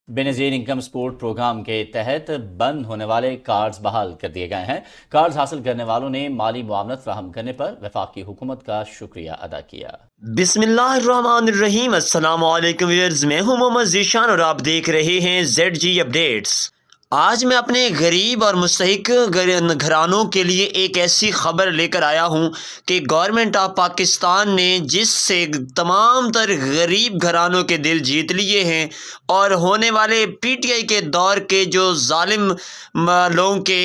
Benazir income support programme के तहत बंद होने वाले कार्ड्स बहाल कर दिए गए हैं। कार्ड्स हासिल करने वालों ने माली मुआवनत फराहम करने पर वफाकी हुकूमत का शुक्रिया अदा किया। बिस्मिल्लाहिर्रहमानिर्रहीम। अस्सलाम वालेकुम व्यूअर्स, मैं हूं मोहम्मद ज़ीशान और आप देख रहे हैं ZG अपडेट्स। आज मैं अपने गरीब और मुस्तहिक घरानों के लिए एक ऐसी खबर लेकर आया हूं कि गवर्नमेंट ऑफ पाकिस्तान ने जिससे तमाम तर गरीब घरानों के दिल जीत लिए हैं और होने वाले PTI के दौर के जो जालिम लोगों के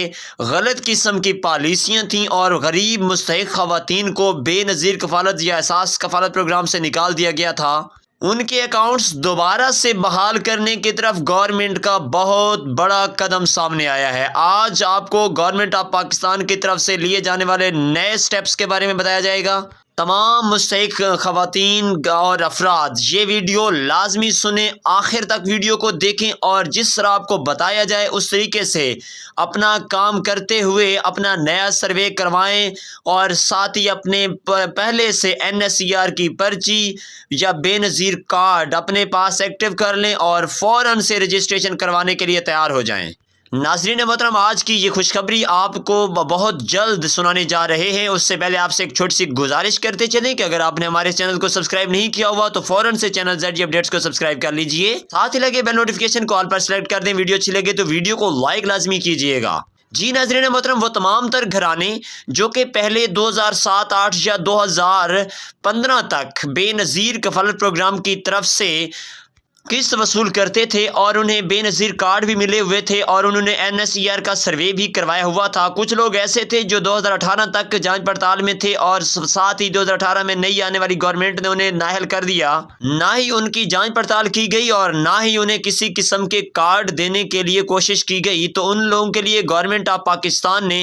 गलत किस्म की पॉलिसियाँ थीं और गरीब मुस्तहिक ख़वातीन को बेनज़ीर कफ़ालत या एहसास कफ़ालत प्रोग्राम से निकाल दिया गया था, उनके अकाउंट्स दोबारा से बहाल करने की तरफ गवर्नमेंट का बहुत बड़ा कदम सामने आया है। आज आपको गवर्नमेंट ऑफ पाकिस्तान की तरफ से लिए जाने वाले नए स्टेप्स के बारे में बताया जाएगा। तमाम मुस्तहिक ख़वातीन और अफराद ये वीडियो लाजमी सुने, आखिर तक वीडियो को देखें और जिस तरह आपको बताया जाए उस तरीके से अपना काम करते हुए अपना नया सर्वे करवाएं और साथ ही अपने पहले से NSER की पर्ची या बेनज़ीर कार्ड अपने पास एक्टिव कर लें और फ़ौरन से रजिस्ट्रेशन करवाने के लिए तैयार हो जाएं। नाज़रीन मोहतरम, आज की ये खुशखबरी आपको बहुत जल्द सुनाने जा रहे हैं। उससे पहले आपसे एक छोटी सी गुजारिश करते चलें कि अगर आपने हमारे चैनल को सब्सक्राइब नहीं किया हुआ तो फ़ौरन से चैनल ZG अपडेट्स को सब्सक्राइब कर लीजिए, साथ ही लगे बेल नोटिफिकेशन को ऑल पर सेलेक्ट कर दें। वीडियो अच्छी लगे तो वीडियो को लाइक लाजमी कीजिएगा। जी नाज़रीन मोहतरम, वो तमाम तर घराने जो कि पहले 2007-8 या 2015 तक बेनज़ीर कफ़ालत प्रोग्राम की तरफ से किस्त वसूल करते थे और उन्हें बेनज़ीर कार्ड भी मिले हुए थे और उन्होंने NSER का सर्वे भी करवाया हुआ था। कुछ लोग ऐसे थे जो 2018 तक जांच पड़ताल में थे और साथ ही 2018 में नई आने वाली गवर्नमेंट ने उन्हें नाअहल कर दिया। ना ही उनकी जांच पड़ताल की गई और ना ही उन्हें किसी किस्म के कार्ड देने के लिए कोशिश की गई। तो उन लोगों के लिए गवर्नमेंट ऑफ पाकिस्तान ने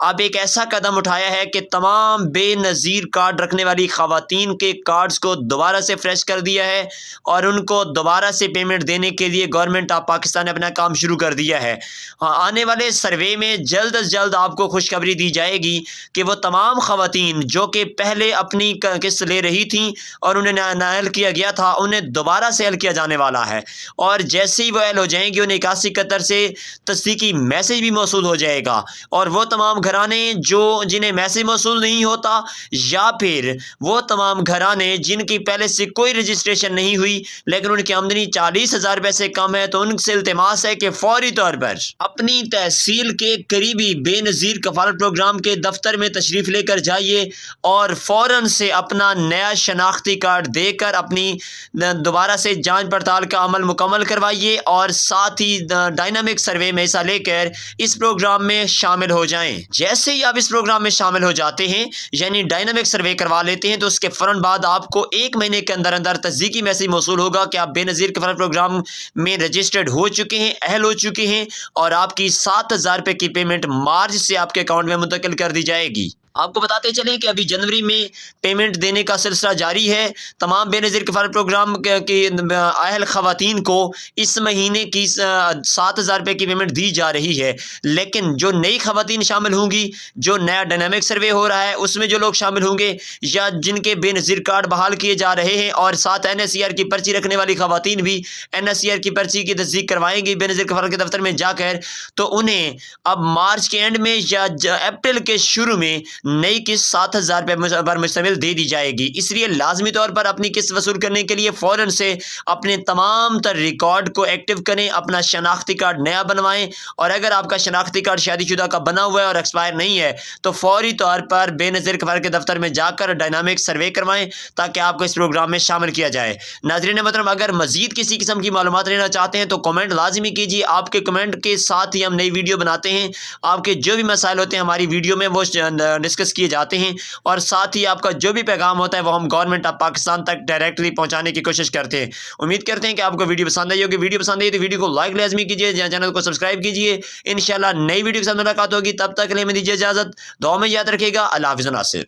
अब एक ऐसा कदम उठाया है कि तमाम बेनज़ीर कार्ड रखने वाली ख़वातीन के कार्ड्स को दोबारा से फ्रेश कर दिया है और उनको दोबारा से पेमेंट देने के लिए गवर्नमेंट ऑफ पाकिस्तान ने अपना काम शुरू कर दिया है। आने वाले सर्वे में जल्द से जल्द आपको खुशखबरी दी जाएगी कि वो तमाम ख़वातीन जो कि पहले अपनी किस्त ले रही थीं और उन्हें नाअहल किया गया था, उन्हें दोबारा से अहल किया जाने वाला है और जैसे ही वो अहल हो जाएंगी उन्हें 81 कतर से तस्दीकी मैसेज भी मौसूल हो जाएगा। और वो तमाम घराने जिन्हें मैसेज मौसूल नहीं होता या फिर वो तमाम घराने जिनकी पहले से कोई रजिस्ट्रेशन नहीं हुई लेकिन उनकी आमदनी 40,000 रुपए से कम है, तो उनसे इल्तिमास है कि फौरी तौर पर अपनी तहसील के करीबी बेनज़ीर कफ़ालत प्रोग्राम के दफ्तर में तशरीफ़ लेकर जाइए और फ़ौरन से अपना नया शनाख्ती कार्ड देकर अपनी दोबारा से जांच पड़ताल का अमल मुकम्मल करवाइए और साथ ही डायनामिक सर्वे में हिस्सा लेकर इस प्रोग्राम में शामिल हो जाएं। जैसे ही आप इस प्रोग्राम में शामिल हो जाते हैं यानी डायनामिक सर्वे करवा लेते हैं तो उसके फ़ौरन बाद आपको 1 महीने के अंदर अंदर तस्दीकी मैसेज मौसूल होगा कि आप बेनज़ीर कफ़ालत प्रोग्राम में रजिस्टर्ड हो चुके हैं, अहल हो चुके हैं और आपकी 7,000 रुपये की पेमेंट मार्च से आपके अकाउंट में मुंतकिल कर दी जाएगी। आपको बताते चलें कि अभी जनवरी में पेमेंट देने का सिलसिला जारी है। तमाम बेनज़ीर कफ़ालत प्रोग्राम की अहल ख़वातीन को इस महीने की 7,000 रुपये की पेमेंट दी जा रही है, लेकिन जो नई ख़वातीन शामिल होंगी, जो नया डायनामिक सर्वे हो रहा है उसमें जो लोग शामिल होंगे या जिनके बेनज़ीर कार्ड बहाल किए जा रहे हैं और साथ NSER की पर्ची रखने वाली ख़वातीन भी NSER की पर्ची की तस्दीक करवाएंगी बेनज़ीर कफ़ालत के दफ्तर में जाकर, तो उन्हें अब मार्च के एंड में या अप्रैल के शुरू में नई किस्त 7,000 रुपये पर मुश्तमिल दे दी जाएगी। इसलिए लाजमी तौर पर अपनी किस्त वसूल करने के लिए फ़ौरन से अपने तमाम तर रिकॉर्ड को एक्टिव करें, अपना शनाख्ती कार्ड नया बनवाएं और अगर आपका शनाख्ती कार्ड शादीशुदा का बना हुआ है और एक्सपायर नहीं है तो फौरी तौर पर बेनज़ीर कफ़ालत के दफ्तर में जाकर डायनामिक सर्वे करवाएं ताकि आपको इस प्रोग्राम में शामिल किया जाए। नाज़रीन मोहतरम, अगर मज़ीद किसी किस्म की मालूमात लेना चाहते हैं तो कमेंट लाजमी कीजिए। आपके कमेंट के साथ ही हम नई वीडियो बनाते हैं। आपके जो भी मसाइल होते हैं हमारी वीडियो में वो डिस्कस किए जाते हैं और साथ ही आपका जो भी पैगाम होता है वो हम गवर्नमेंट ऑफ पाकिस्तान तक डायरेक्टली पहुंचाने की कोशिश करते हैं। उम्मीद करते हैं कि आपको वीडियो पसंद आई होगी। वीडियो पसंद आई तो वीडियो को लाइक लाजमी कीजिए, चैनल को सब्सक्राइब कीजिए। इंशाल्लाह नई वीडियो के साथ मुलाकात होगी, तब तक के लिए मैं दीजिए इजाज़त। दुआ में याद रखिएगा। अल्लाह हाफ़िज़ नासिर।